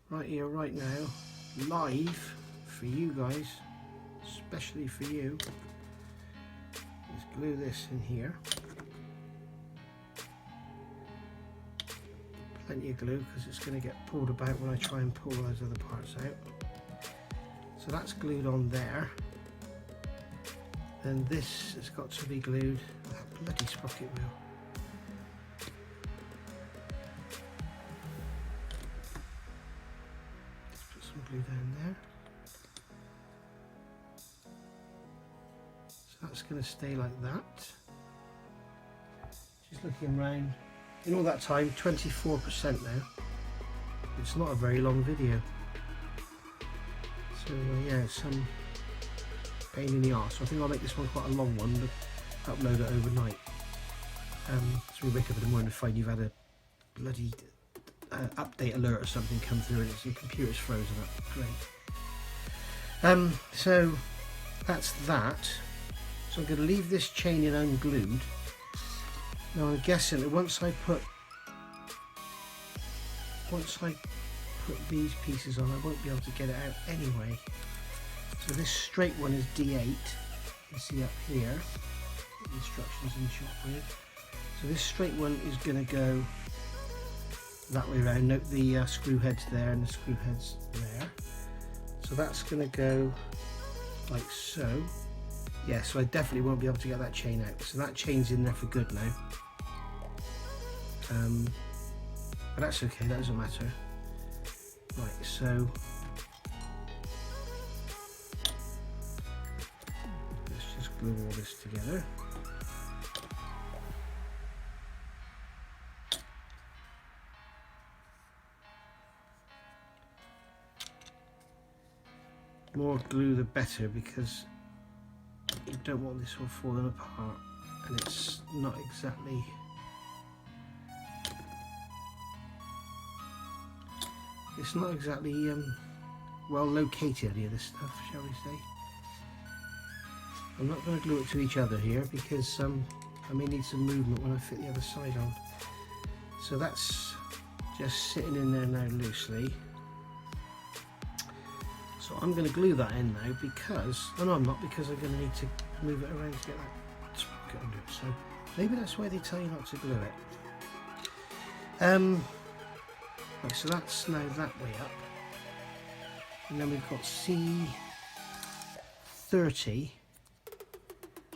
Speaker 1: right here, right now, live for you guys, especially for you, is glue this in here. Plenty of glue because it's going to get pulled about when I try and pull those other parts out. So that's glued on there. Then this has got to be glued. That bloody sprocket wheel. Let's put some glue down there. So that's going to stay like that. Just looking around. In all that time, 24% now. It's not a very long video. So yeah, it's some pain in the arse. So I think I'll make this one quite a long one, but upload it overnight. So we wake up in the morning and find you've had a bloody update alert or something come through and your computer's frozen up. Great. So that's that. So I'm going to leave this chain in unglued. Now I'm guessing that once I put these pieces on, I won't be able to get it out anyway. So this straight one is D8. You can see up here the instructions in shop. So this straight one is going to go that way around. Note the screw heads there and the screw heads there. So that's going to go like so. Yeah, so I definitely won't be able to get that chain out. So that chain's in there for good now. But that's okay, that doesn't matter. Right, so let's just glue all this together. More glue the better, because you don't want this all falling apart, and it's not exactly well located here, this stuff, shall we say. I'm not going to glue it to each other here because I may need some movement when I fit the other side on. So that's just sitting in there now loosely. So I'm going to glue that in now because, oh no I'm not, because I'm going to need to move it around to get that sprocket under it. So maybe that's why they tell you not to glue it. Right, so that's now that way up, and then we've got C30,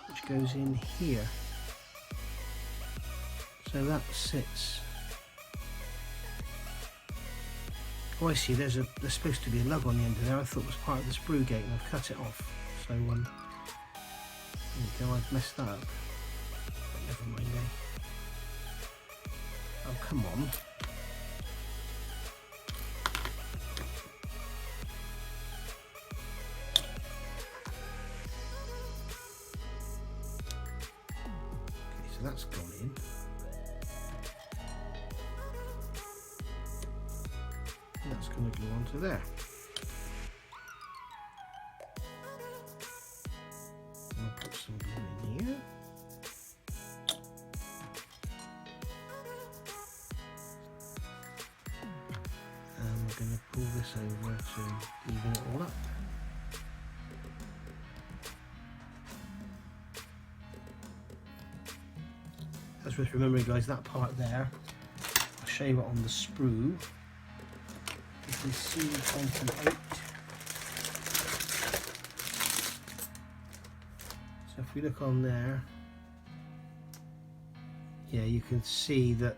Speaker 1: which goes in here. So that sits. Oh, I see. There's supposed to be a lug on the end of there. I thought it was part of the sprue gate, and I've cut it off. So there you go. I've messed that up. But never mind, eh? Oh, come on. So that's gone in. And that's going to glue onto there. I'll put some glue in here. And we're going to pull this over to even it all up. That's worth remembering, guys, that part there, I'll show you it on the sprue. You can see 28. So if we look on there, yeah, you can see that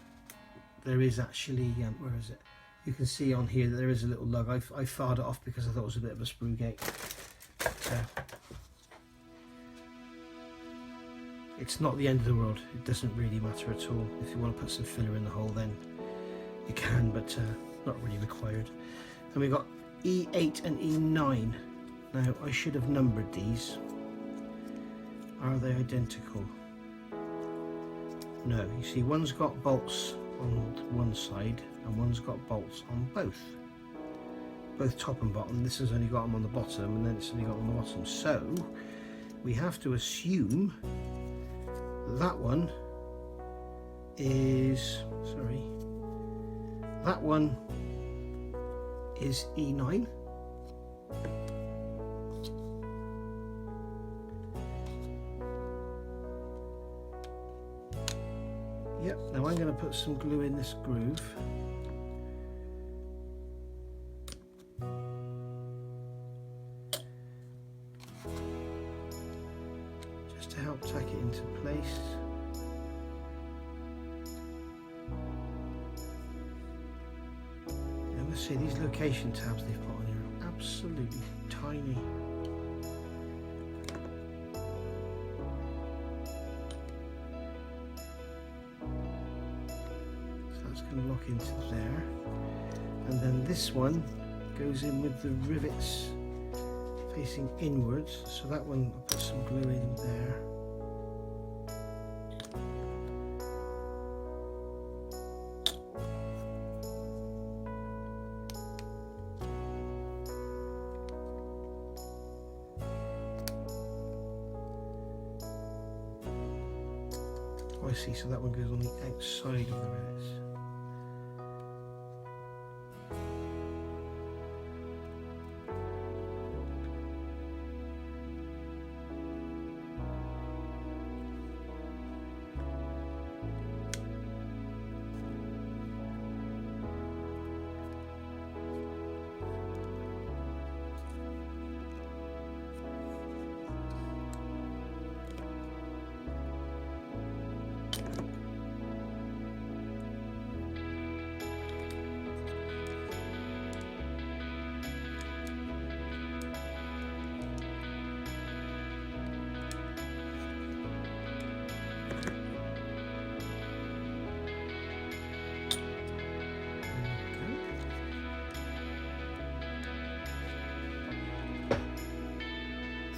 Speaker 1: there is actually, where is it? You can see on here that there is a little lug. I fired it off because I thought it was a bit of a sprue gate. It's not the end of the world. It doesn't really matter at all. If you want to put some filler in the hole, then you can, but not really required. And we've got E8 and E9. Now I should have numbered these. Are they identical? No. You see, one's got bolts on one side and one's got bolts on both. both top and bottom. This has only got them on the bottom, and then it's only got them on the bottom. So we have to assume that one is, sorry, that one is E9. Yep, now I'm going to put some glue in this groove. Just to help tack it into place. I must say, these location tabs they've put on here are absolutely tiny. Going to lock into there, and then this one goes in with the rivets facing inwards, so that one I'll put some glue in there. Oh, I see, so that one goes on the outside of the rivets.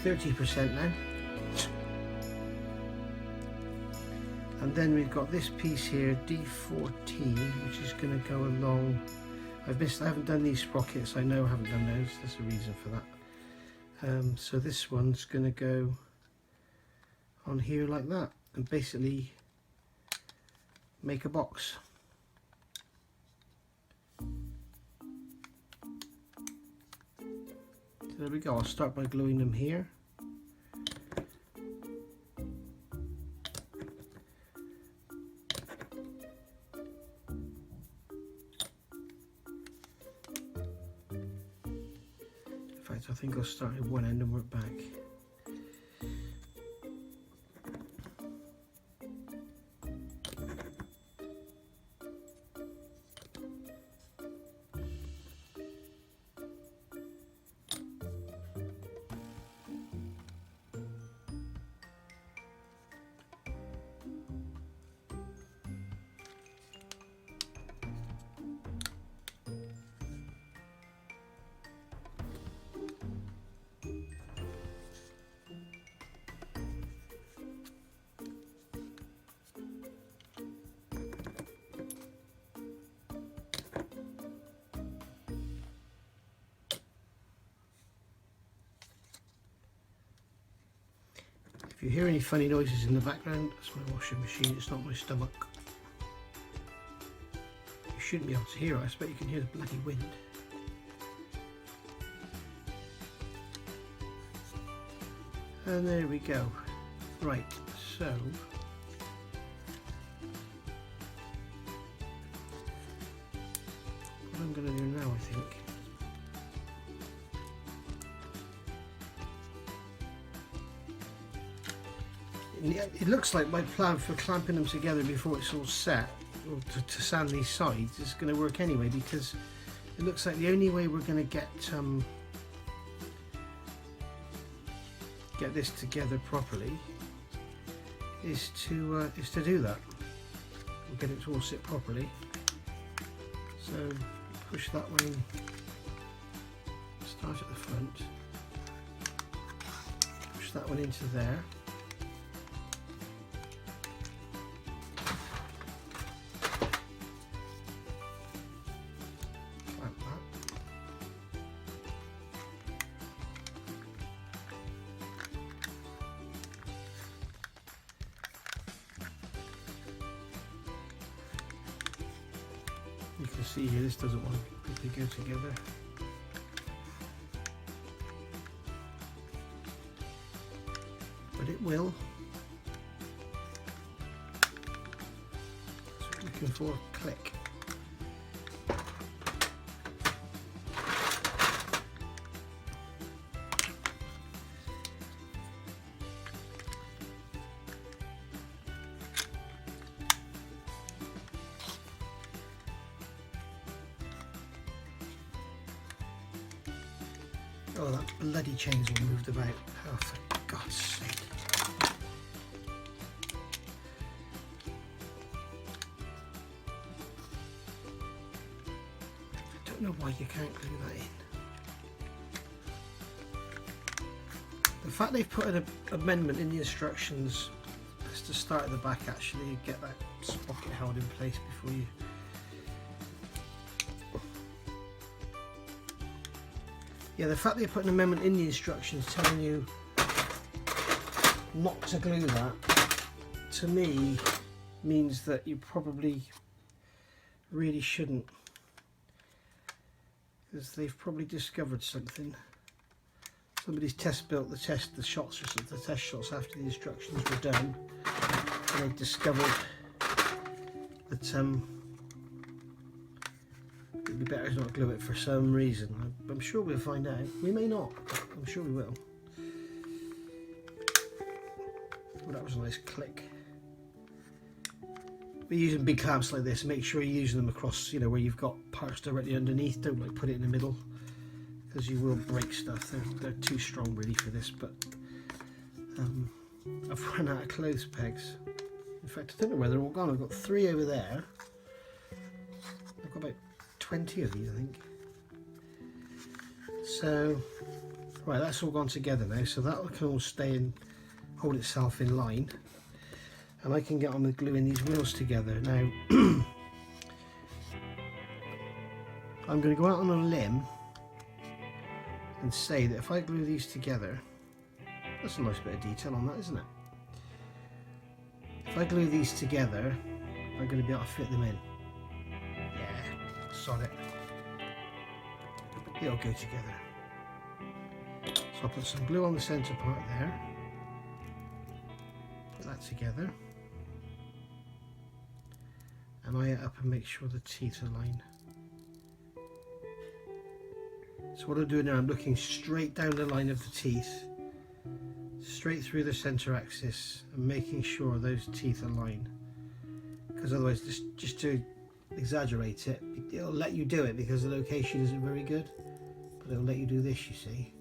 Speaker 1: %30 now, and then we've got this piece here, D14, which is going to go along. I haven't done these sprockets. I know I haven't done those. There's a reason for that. So this one's going to go on here like that, and basically make a box. There we go. I'll start by gluing them here. In fact, I think I'll start at one end and work back. If you hear any funny noises in the background, that's my washing machine, it's not my stomach. You shouldn't be able to hear it, I expect you can hear the bloody wind. And there we go. Right, so what I'm going to do now, I think, it looks like my plan for clamping them together before it's all set, or to sand these sides, is going to work anyway, because it looks like the only way we're going to get this together properly is to do that. We'll get it to all sit properly. So push that one in, start at the front, push that one into there. Clamp that. can see here, this doesn't want to quickly go together. But it will. So we're looking for a click. Oh, that bloody chainsaw moved about. Oh, for God's sake. I don't know why you can't glue that in. The fact they've put an amendment in the instructions is to start at the back, actually, you get that sprocket held in place before you. Yeah, the fact that you put an amendment in the instructions telling you not to glue that, to me, means that you probably really shouldn't. Because they've probably discovered something. Somebody's test built the test shots after the instructions were done, and they discovered that it'd be better to not glue it for some reason. I'm sure we'll find out. We may not, but I'm sure we will. Oh, that was a nice click. We're using big clamps like this. Make sure you're using them across, you know, where you've got parts directly underneath. Don't like put it in the middle, because you will break stuff. They're too strong really for this. But I've run out of clothes pegs. In fact, I don't know where they're all gone. I've got 3 over there. I've got about 20 of these, I think. So, right, that's all gone together now, so that can all stay and hold itself in line, and I can get on with gluing these wheels together. Now, I'm going to go out on a limb and say that if I glue these together, that's a nice bit of detail on that, isn't it? If I glue these together, I'm going to be able to fit them in. Sod it. It'll go together. So I'll put some glue on the centre part there. Put that together. And eye it up and make sure the teeth align. So what I'm doing now, I'm looking straight down the line of the teeth, straight through the centre axis, and making sure those teeth align. Because otherwise, just to exaggerate it, it'll let you do it because the location isn't very good, but it'll let you do this, you see.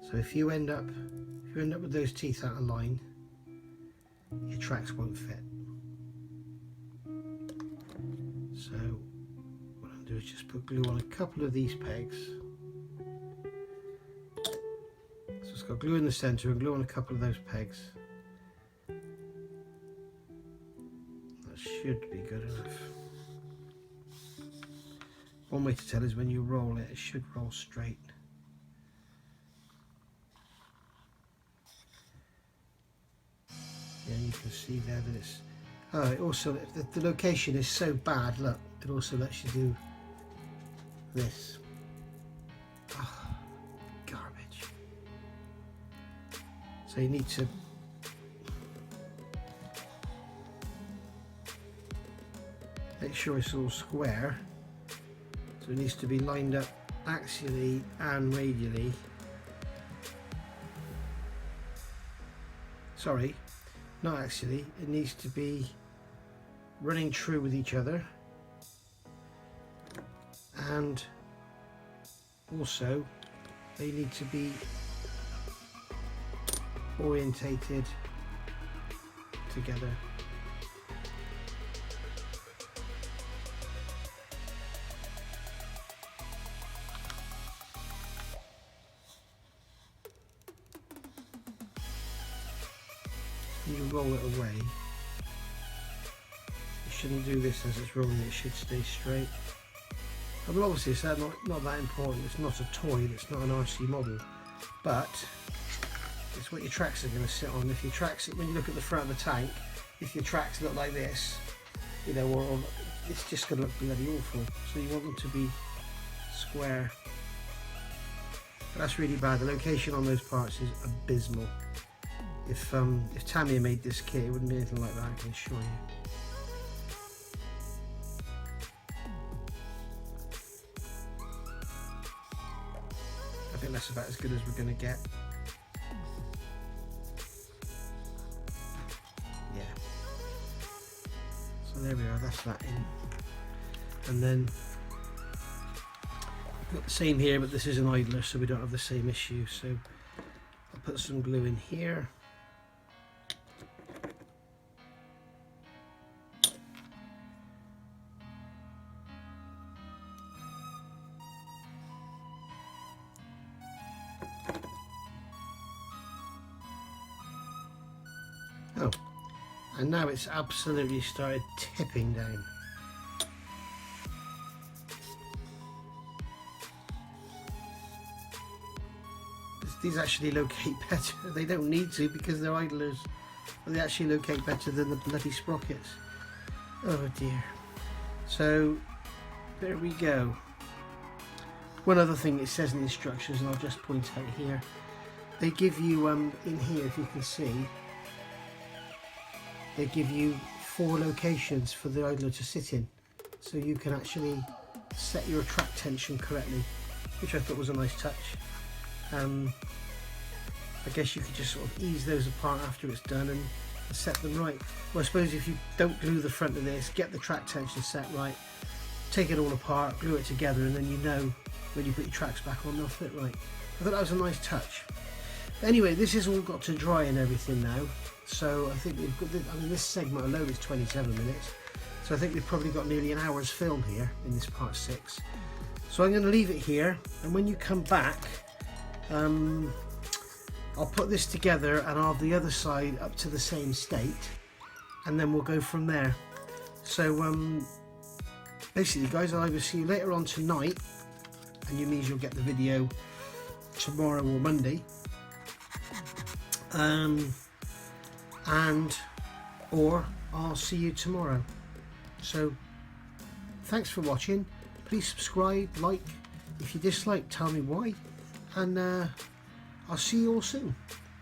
Speaker 1: So if you end up with those teeth out of line, your tracks won't fit. So what I'll do is just put glue on a couple of these pegs. So it's got glue in the centre and glue on a couple of those pegs. That should be good enough. One way to tell is when you roll it, it should roll straight. Yeah, you can see there that it's... Oh, it also, the location is so bad, look, it also lets you do this. Oh, garbage. So you need to make sure it's all square. So it needs to be lined up axially and radially. Sorry, not axially. It needs to be running true with each other, and also they need to be orientated together. You roll it away. You shouldn't do this as it's rolling, it should stay straight. Well, obviously it's not that important, it's not a toy, it's not an RC model, but it's what your tracks are going to sit on. If your tracks, when you look at the front of the tank, if your tracks look like this, you know, or it's just going to look bloody awful. So you want them to be square. But that's really bad. The location on those parts is abysmal. If Tamiya made this kit, it wouldn't be anything like that, I can assure you. I think that's about as good as we're going to get. Yeah. So there we are, that's that in. And then I've got the same here, but this is an idler, so we don't have the same issue. So I'll put some glue in here. Oh, and now it's absolutely started tipping down. These actually locate better. They don't need to because they're idlers, but they actually locate better than the bloody sprockets. Oh dear. So there we go. One other thing it says in the instructions, and I'll just point out here, they give you in here, if you can see, they give you 4 locations for the idler to sit in, so you can actually set your track tension correctly, which I thought was a nice touch. I guess you could just sort of ease those apart after it's done and set them right. Well, I suppose if you don't glue the front of this, get the track tension set right, take it all apart, glue it together, and then you know when you put your tracks back on, they'll fit right. I thought that was a nice touch. Anyway, this has all got to dry and everything now, so I think we've got this, I mean, this segment alone is 27 minutes, so I think we've probably got nearly an hour's film here in this part 6. So I'm going to leave it here, and when you come back, I'll put this together and I'll have the other side up to the same state, and then we'll go from there. So basically guys, I'll either see you later on tonight, and you means you'll get the video tomorrow or Monday, or I'll see you tomorrow. So thanks for watching. Please subscribe, like. If you dislike, tell me why, and I'll see you all soon.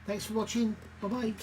Speaker 1: Thanks for watching. Bye bye.